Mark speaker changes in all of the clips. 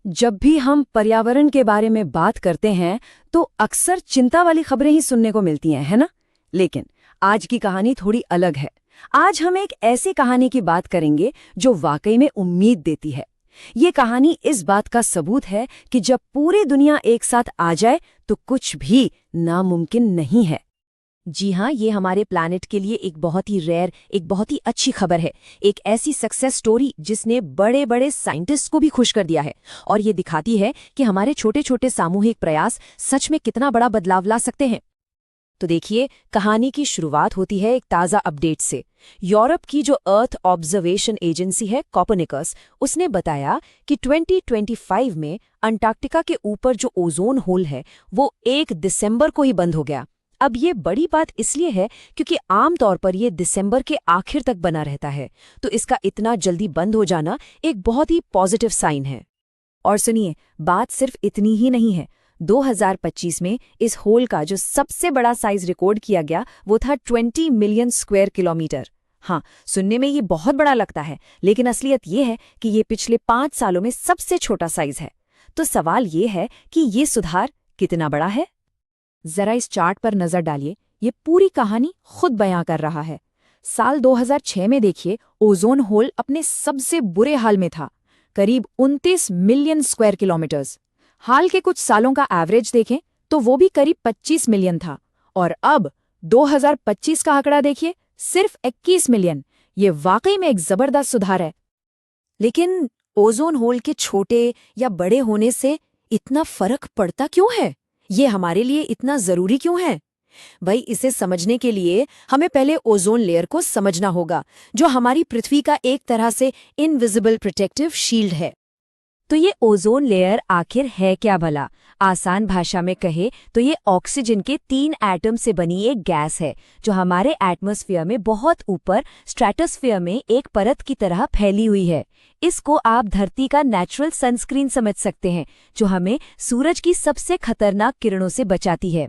Speaker 1: जब भी हम पर्यावरण के बारे में बात करते हैं तो अक्सर चिंता वाली खबरें ही सुनने को मिलती हैं, है ना? लेकिन आज की कहानी थोड़ी अलग है। आज हम एक ऐसी कहानी की बात करेंगे जो वाकई में उम्मीद देती है। ये कहानी इस बात का सबूत है कि जब पूरी दुनिया एक साथ आ जाए तो कुछ भी नामुमकिन नहीं है।
Speaker 2: जी हाँ, ये हमारे प्लैनेट के लिए एक बहुत ही रेयर, एक बहुत ही अच्छी खबर है। एक ऐसी सक्सेस स्टोरी जिसने बड़े बड़े साइंटिस्ट को भी खुश कर दिया है और ये दिखाती है कि हमारे छोटे छोटे सामूहिक प्रयास सच में कितना बड़ा बदलाव ला सकते हैं। तो देखिए, कहानी की शुरुआत होती है एक ताज़ा अपडेट से। यूरोप की जो अर्थ ऑब्जर्वेशन एजेंसी है कोपर्निकस, उसने बताया कि 2025 में अंटार्कटिका के ऊपर जो ओजोन होल है वो 1 दिसंबर को ही बंद हो गया। अब ये बड़ी बात इसलिए है क्योंकि आमतौर पर ये दिसंबर के आखिर तक बना रहता है, तो इसका इतना जल्दी बंद हो जाना एक बहुत ही पॉजिटिव साइन है। और सुनिए, बात सिर्फ इतनी ही नहीं है। 2025 में इस होल का जो सबसे बड़ा साइज रिकॉर्ड किया गया वो था 20 मिलियन स्क्वायर किलोमीटर। हाँ, सुनने में ये बहुत बड़ा लगता है, लेकिन असलियत ये है कि ये पिछले 5 सालों में सबसे छोटा साइज है। तो सवाल ये है कि ये सुधार कितना बड़ा है? जरा इस चार्ट पर नजर डालिए, ये पूरी कहानी खुद बयां कर रहा है। साल 2006 में देखिए, ओजोन होल अपने सबसे बुरे हाल में था, करीब 29 मिलियन स्क्वायर किलोमीटर्स। हाल के कुछ सालों का एवरेज देखें तो वो भी करीब 25 मिलियन था, और अब 2025 का आंकड़ा देखिए, सिर्फ 21 मिलियन। ये वाकई में एक जबरदस्त सुधार है। लेकिन ओजोन होल के छोटे या बड़े होने से इतना फर्क पड़ता क्यों है? ये हमारे लिए इतना जरूरी क्यों है? भाई, इसे समझने के लिए हमें पहले ओजोन लेयर को समझना होगा, जो हमारी पृथ्वी का एक तरह से इनविजिबल प्रोटेक्टिव शील्ड है। तो ये ओजोन लेयर आखिर है क्या भला? आसान भाषा में कहे तो ये ऑक्सीजन के 3 एटम से बनी एक गैस है जो हमारे एटमॉस्फेयर में बहुत ऊपर स्ट्रेटोस्फेयर में एक परत की तरह फैली हुई है। इसको आप धरती का नेचुरल सनस्क्रीन समझ सकते हैं, जो हमें सूरज की सबसे खतरनाक किरणों से बचाती है।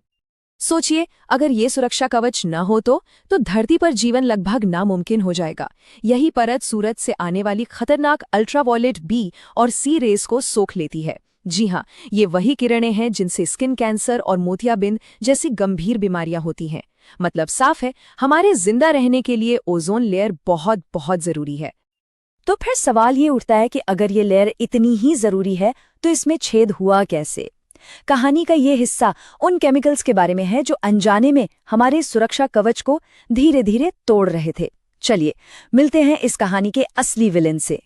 Speaker 2: सोचिए, अगर ये सुरक्षा कवच न हो तो धरती पर जीवन लगभग नामुमकिन हो जाएगा। यही परत सूरज से आने वाली खतरनाक अल्ट्रावायलेट बी और सी रेस को सोख लेती है। जी हाँ, ये वही किरणें हैं जिनसे स्किन कैंसर और मोतियाबिंद जैसी गंभीर बीमारियां होती हैं। मतलब साफ है, हमारे जिंदा रहने के लिए ओजोन लेयर बहुत बहुत जरूरी है। तो फिर सवाल ये उठता है कि अगर ये लेयर इतनी ही जरूरी है तो इसमें छेद हुआ कैसे? कहानी का ये हिस्सा उन केमिकल्स के बारे में है जो अनजाने में हमारे सुरक्षा कवच को धीरे धीरे तोड़ रहे थे। चलिए मिलते हैं इस कहानी के असली विलेन से।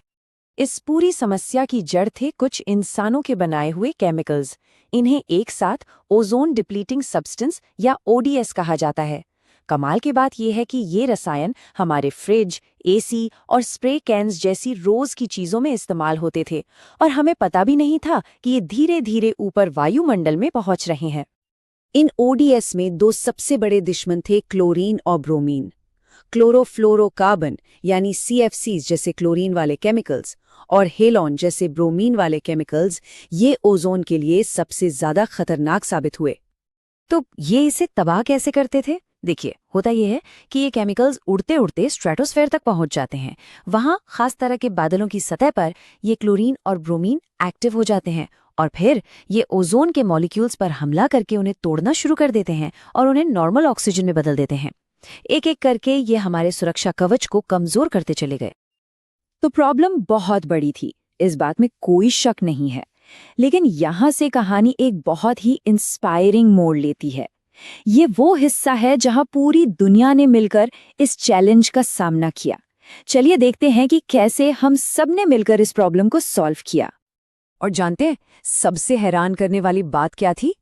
Speaker 2: इस पूरी समस्या की जड़ थे कुछ इंसानों के बनाए हुए केमिकल्स। इन्हें एक साथ ओजोन डिप्लीटिंग सब्सटेंस या ओडीएस कहा जाता है। कमाल की बात यह है कि ये रसायन हमारे फ्रिज, एसी और स्प्रे कैन्स जैसी रोज की चीजों में इस्तेमाल होते थे, और हमें पता भी नहीं था कि ये धीरे धीरे ऊपर वायुमंडल में पहुंच रहे हैं। इन ओडीएस में 2 सबसे बड़े दुश्मन थे, क्लोरीन और ब्रोमीन। क्लोरोफ्लोरोकार्बन यानी CFCs जैसे क्लोरीन वाले केमिकल्स और हेलोन जैसे ब्रोमीन वाले केमिकल्स, ये ओजोन के लिए सबसे ज्यादा खतरनाक साबित हुए। तो ये इसे तबाह कैसे करते थे? देखिए, होता यह है कि ये केमिकल्स उड़ते उड़ते स्ट्रेटोस्फेयर तक पहुंच जाते हैं। वहां खास तरह के बादलों की सतह पर ये क्लोरीन और ब्रोमीन एक्टिव हो जाते हैं, और फिर ये ओजोन के मॉलिक्यूल्स पर हमला करके उन्हें तोड़ना शुरू कर देते हैं और उन्हें नॉर्मल ऑक्सीजन में बदल देते हैं। एक एक करके ये हमारे सुरक्षा कवच को कमजोर करते चले गए। तो प्रॉब्लम बहुत बड़ी थी, इस बात में कोई शक नहीं है। लेकिन यहां से कहानी एक बहुत ही इंस्पायरिंग मोड़ लेती है। ये वो हिस्सा है जहां पूरी दुनिया ने मिलकर इस चैलेंज का सामना किया। चलिए देखते हैं कि कैसे हम सब ने मिलकर इस प्रॉब्लम को सॉल्व किया। और जानते हैं, सबसे हैरान करने वाली बात क्या थी?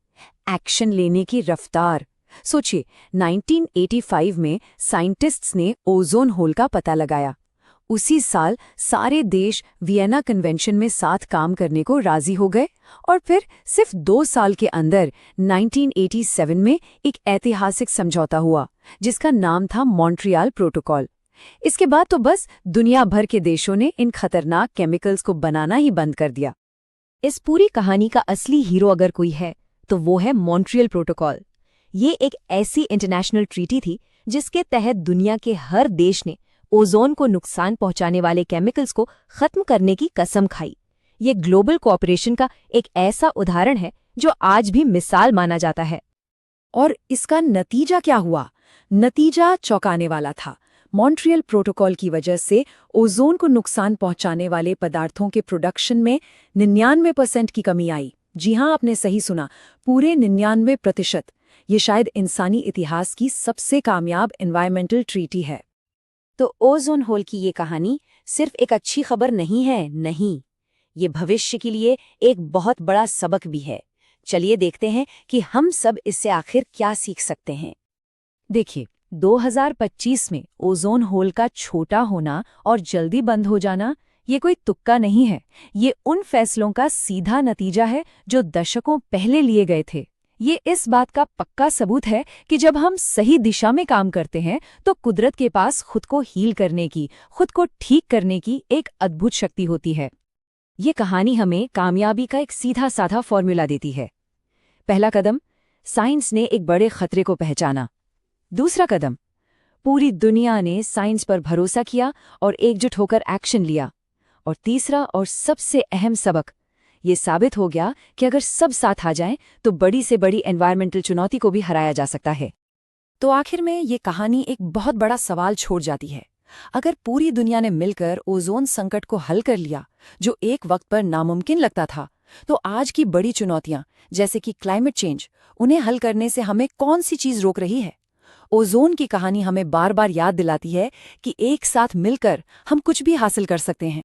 Speaker 2: एक्शन लेने की रफ्तार। सोचिए, 1985 में साइंटिस्ट्स ने ओजोन होल का पता लगाया। उसी साल सारे देश वियना कन्वेंशन में साथ काम करने को राजी हो गए, और फिर सिर्फ 2 साल के अंदर 1987 में एक ऐतिहासिक समझौता हुआ जिसका नाम था मॉन्ट्रियल प्रोटोकॉल। इसके बाद तो बस दुनिया भर के देशों ने इन खतरनाक केमिकल्स को बनाना ही बंद कर दिया। इस पूरी कहानी का असली हीरो अगर कोई है तो वो है मॉन्ट्रियल प्रोटोकॉल। ये एक ऐसी इंटरनेशनल ट्रीटी थी जिसके तहत दुनिया के हर देश ने ओजोन को नुकसान पहुंचाने वाले केमिकल्स को खत्म करने की कसम खाई। ये ग्लोबल कोऑपरेशन का एक ऐसा उदाहरण है जो आज भी मिसाल माना जाता है।
Speaker 1: और इसका नतीजा क्या हुआ? नतीजा चौंकाने वाला था। मॉन्ट्रियल प्रोटोकॉल की वजह से ओजोन को नुकसान पहुंचाने वाले पदार्थों के प्रोडक्शन में 99% की कमी आई। जी हां, आपने सही सुना, पूरे 99%। ये शायद इंसानी इतिहास की सबसे कामयाब एनवायरमेंटल ट्रीटी है।
Speaker 2: तो ओजोन होल की ये कहानी सिर्फ एक अच्छी खबर नहीं है, नहीं, ये भविष्य के लिए एक बहुत बड़ा सबक भी है। चलिए देखते हैं कि हम सब इससे आखिर क्या सीख सकते हैं। देखिए, 2025 में ओजोन होल का छोटा होना और जल्दी बंद हो जाना ये कोई तुक्का नहीं है। ये उन फैसलों का सीधा नतीजा है जो दशकों पहले लिए गए थे। ये इस बात का पक्का सबूत है कि जब हम सही दिशा में काम करते हैं तो कुदरत के पास खुद को हील करने की, खुद को ठीक करने की एक अद्भुत शक्ति होती है। ये कहानी हमें कामयाबी का एक सीधा साधा फॉर्मूला देती है। पहला कदम, साइंस ने एक बड़े खतरे को पहचाना। दूसरा कदम, पूरी दुनिया ने साइंस पर भरोसा किया और एकजुट होकर एक्शन लिया। और तीसरा और सबसे अहम सबक, ये साबित हो गया कि अगर सब साथ आ जाएं तो बड़ी से बड़ी एनवायरमेंटल चुनौती को भी हराया जा सकता है।
Speaker 1: तो आखिर में ये कहानी एक बहुत बड़ा सवाल छोड़ जाती है। अगर पूरी दुनिया ने मिलकर ओजोन संकट को हल कर लिया, जो एक वक्त पर नामुमकिन लगता था, तो आज की बड़ी चुनौतियां जैसे कि क्लाइमेट चेंज, उन्हें हल करने से हमें कौन सी चीज रोक रही है? ओजोन की कहानी हमें बार बार याद दिलाती है कि एक साथ मिलकर हम कुछ भी हासिल कर सकते हैं।